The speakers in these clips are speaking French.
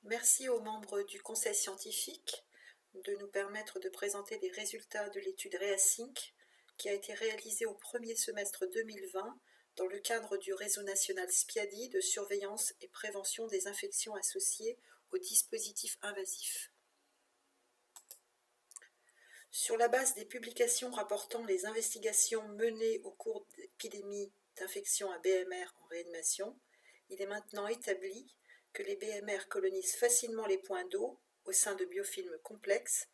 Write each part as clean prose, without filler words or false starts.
Merci aux membres du conseil scientifique de nous permettre de présenter les résultats de l'étude REASYNC qui a été réalisée au premier semestre 2020 dans le cadre du réseau national SPIADI de surveillance et prévention des infections associées aux dispositifs invasifs. Sur la base des publications rapportant les investigations menées au cours d'épidémies d'infections à BMR en réanimation, il est maintenant établi que les BMR colonisent facilement les points d'eau au sein de biofilms complexes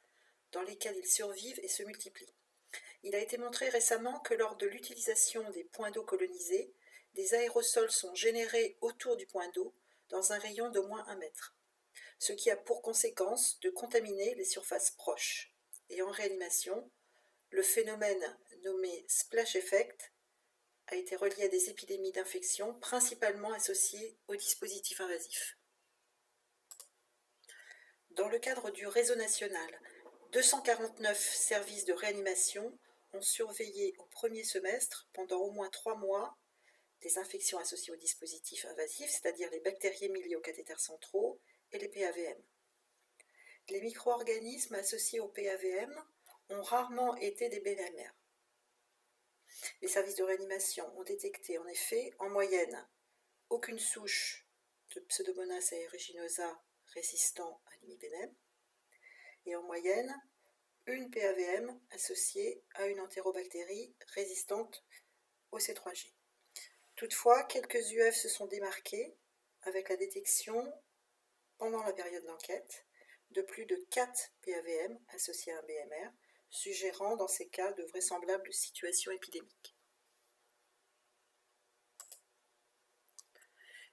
dans lesquels ils survivent et se multiplient. Il a été montré récemment que lors de l'utilisation des points d'eau colonisés, des aérosols sont générés autour du point d'eau dans un rayon d'au moins 1 mètre, ce qui a pour conséquence de contaminer les surfaces proches. Et en réanimation, le phénomène nommé splash effect a été relié à des épidémies d'infection principalement associées aux dispositifs invasifs. Dans le cadre du réseau national, 249 services de réanimation ont surveillé au premier semestre, pendant au moins 3 mois, des infections associées aux dispositifs invasifs, c'est-à-dire les bactéries miliées aux cathéters centraux et les PAVM. Les micro-organismes associés aux PAVM ont rarement été des BMR. Les services de réanimation ont détecté en effet, en moyenne, aucune souche de Pseudomonas aeruginosa résistant à l'imipenem, et en moyenne, une PAVM associée à une entérobactérie résistante au C3G. Toutefois, quelques UF se sont démarqués avec la détection, pendant la période d'enquête, de plus de 4 PAVM associés à un BMR, suggérant dans ces cas de vraisemblables situations épidémiques.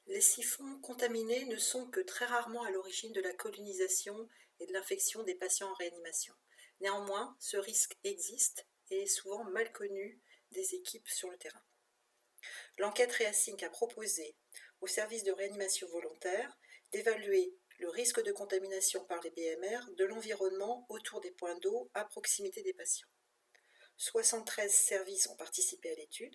Les siphons contaminés ne sont que très rarement à l'origine de la colonisation et de l'infection des patients en réanimation. Néanmoins, ce risque existe et est souvent mal connu des équipes sur le terrain. L'enquête REASYNC a proposé au service de réanimation volontaire d'évaluer le risque de contamination par les BMR de l'environnement autour des points d'eau à proximité des patients. 73 services ont participé à l'étude,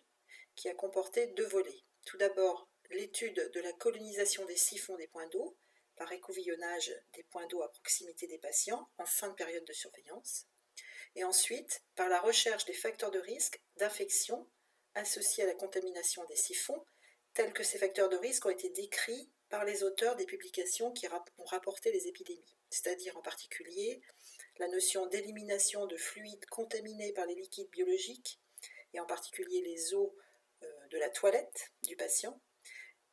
qui a comporté 2 volets. Tout d'abord, l'étude de la colonisation des siphons des points d'eau par écouvillonnage des points d'eau à proximité des patients en fin de période de surveillance, et ensuite par la recherche des facteurs de risque d'infection associés à la contamination des siphons, tels que ces facteurs de risque ont été décrits par les auteurs des publications qui ont rapporté les épidémies, c'est-à-dire en particulier la notion d'élimination de fluides contaminés par les liquides biologiques, et en particulier les eaux de la toilette du patient,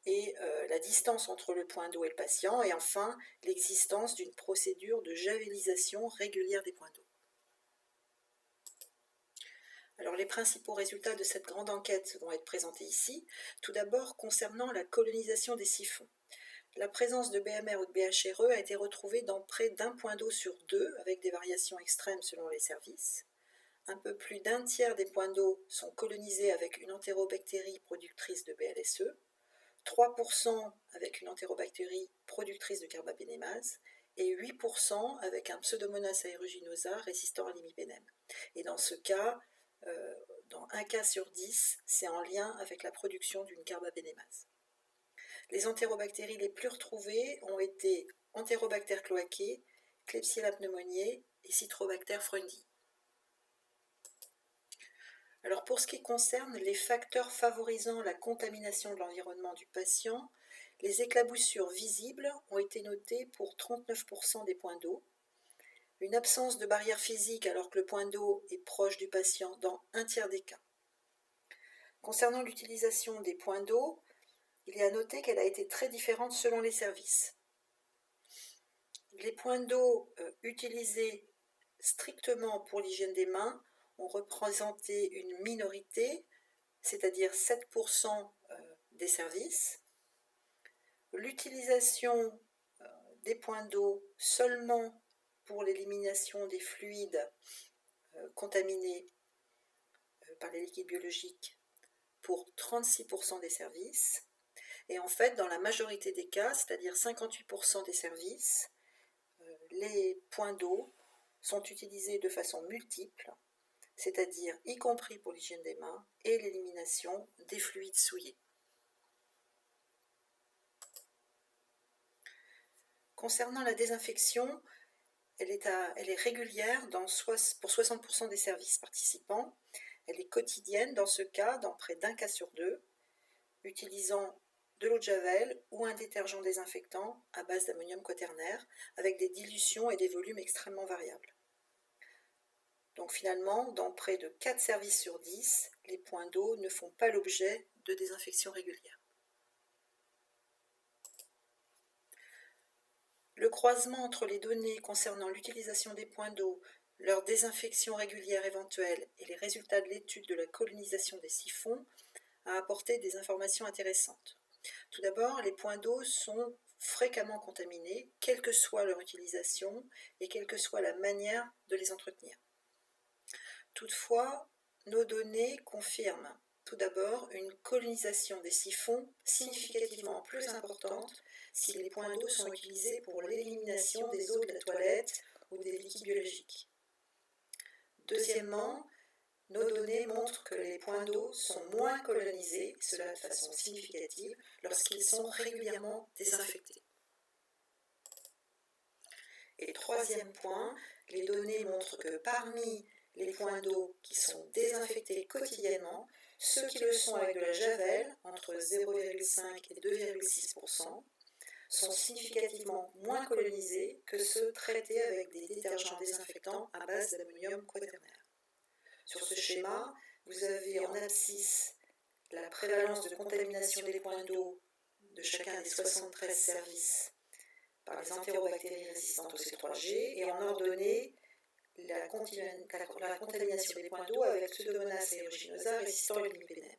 et la distance entre le point d'eau et le patient, et enfin l'existence d'une procédure de javélisation régulière des points d'eau. Alors les principaux résultats de cette grande enquête vont être présentés ici. Tout d'abord, concernant la colonisation des siphons. La présence de BMR ou de BHRE a été retrouvée dans près d'1 point d'eau sur 2, avec des variations extrêmes selon les services. Un peu plus d'1 tiers des points d'eau sont colonisés avec une entérobactérie productrice de BLSE, 3% avec une entérobactérie productrice de carbabénémase, et 8% avec un Pseudomonas aeruginosa résistant à l'imipenem. Et dans ce cas, dans 1 cas sur 10, c'est en lien avec la production d'une carbabénémase. Les entérobactéries les plus retrouvées ont été Enterobacter cloacae, Klebsiella pneumoniae et Citrobacter freundii. Alors pour ce qui concerne les facteurs favorisant la contamination de l'environnement du patient, les éclaboussures visibles ont été notées pour 39% des points d'eau, une absence de barrière physique alors que le point d'eau est proche du patient dans 1 tiers des cas. Concernant l'utilisation des points d'eau, il est à noter qu'elle a été très différente selon les services. Les points d'eau utilisés strictement pour l'hygiène des mains ont représenté une minorité, c'est-à-dire 7% des services. L'utilisation des points d'eau seulement pour l'élimination des fluides contaminés par les liquides biologiques pour 36% des services. Et en fait, dans la majorité des cas, c'est-à-dire 58% des services, les points d'eau sont utilisés de façon multiple, c'est-à-dire y compris pour l'hygiène des mains et l'élimination des fluides souillés. Concernant la désinfection, elle est régulière pour 60% des services participants. Elle est quotidienne dans ce cas, dans près d'un cas sur deux, utilisant de l'eau de javel ou un détergent désinfectant à base d'ammonium quaternaire avec des dilutions et des volumes extrêmement variables. Donc finalement, dans près de 4 services sur 10, les points d'eau ne font pas l'objet de désinfection régulière. Le croisement entre les données concernant l'utilisation des points d'eau, leur désinfection régulière éventuelle et les résultats de l'étude de la colonisation des siphons a apporté des informations intéressantes. Tout d'abord, les points d'eau sont fréquemment contaminés, quelle que soit leur utilisation et quelle que soit la manière de les entretenir. Toutefois, nos données confirment tout d'abord une colonisation des siphons significativement plus importante si les points d'eau sont utilisés pour l'élimination des eaux de la toilette ou des liquides biologiques. Deuxièmement, nos données montrent que les points d'eau sont moins colonisés, cela de façon significative, lorsqu'ils sont régulièrement désinfectés. Et troisième point, les données montrent que parmi les points d'eau qui sont désinfectés quotidiennement, ceux qui le sont avec de la javel, entre 0,5 et 2,6%, sont significativement moins colonisés que ceux traités avec des détergents désinfectants à base d'ammonium quaternaire. Sur ce schéma, vous avez en abscisse la prévalence de contamination des points d'eau de chacun des 73 services par les entérobactéries résistantes au C3G et en ordonnée la contamination des points d'eau avec Pseudomonas aeruginosa résistant à l'imipenem.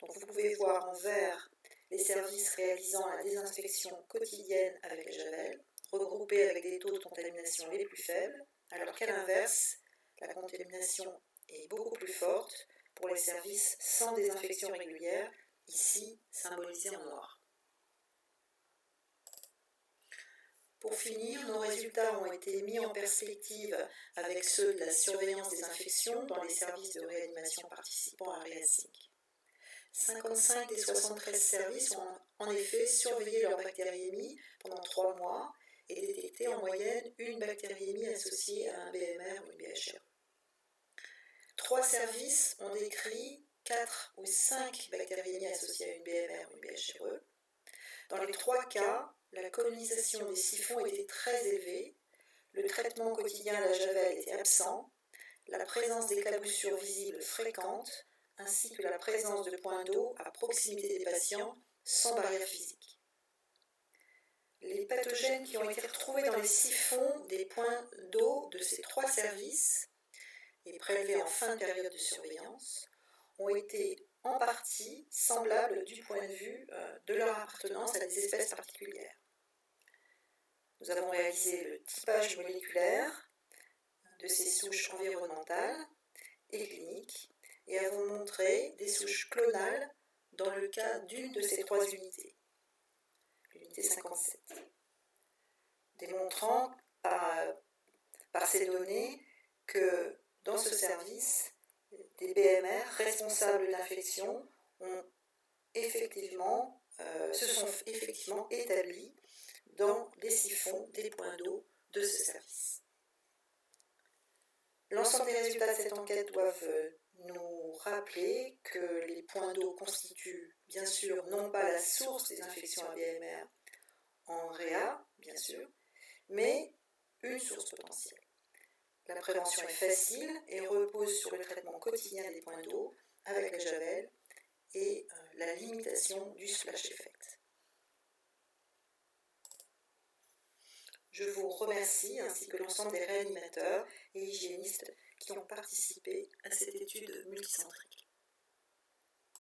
Donc vous pouvez voir en vert les services réalisant la désinfection quotidienne avec la javel, regroupés avec des taux de contamination les plus faibles, alors qu'à l'inverse, la contamination est beaucoup plus forte pour les services sans désinfection régulière, ici symbolisés en noir. Pour finir, nos résultats ont été mis en perspective avec ceux de la surveillance des infections dans les services de réanimation participant à REASync. 55 des 73 services ont en effet surveillé leur bactériémie pendant 3 mois et détecté en moyenne une bactériémie associée à un BMR ou une BHRE. 3 services ont décrit 4 ou 5 bactériémies associées à une BMR ou une BHRE. Dans les 3 cas, la colonisation des siphons était très élevée, le traitement quotidien à la javel était absent, la présence d'éclaboussures visibles fréquentes, ainsi que la présence de points d'eau à proximité des patients sans barrière physique. Les pathogènes qui ont été retrouvés dans les siphons des points d'eau de ces 3 services et prélevés en fin de période de surveillance ont été en partie semblables du point de vue de leur appartenance à des espèces particulières. Nous avons réalisé le typage moléculaire de ces souches environnementales et cliniques et avons montré des souches clonales dans le cas d'une de ces 3 unités, l'unité 57, démontrant par ces données que dans ce service, des BMR responsables d'infection se sont effectivement établis dans les siphons des points d'eau de ce service. L'ensemble des résultats de cette enquête doivent nous rappeler que les points d'eau constituent bien sûr non pas la source des infections à BMR en réa, bien sûr, mais une source potentielle. La prévention est facile et repose sur le traitement quotidien des points d'eau avec la javel et la limitation du splash effect. Je vous remercie ainsi que l'ensemble des réanimateurs et hygiénistes qui ont participé à cette étude multicentrique.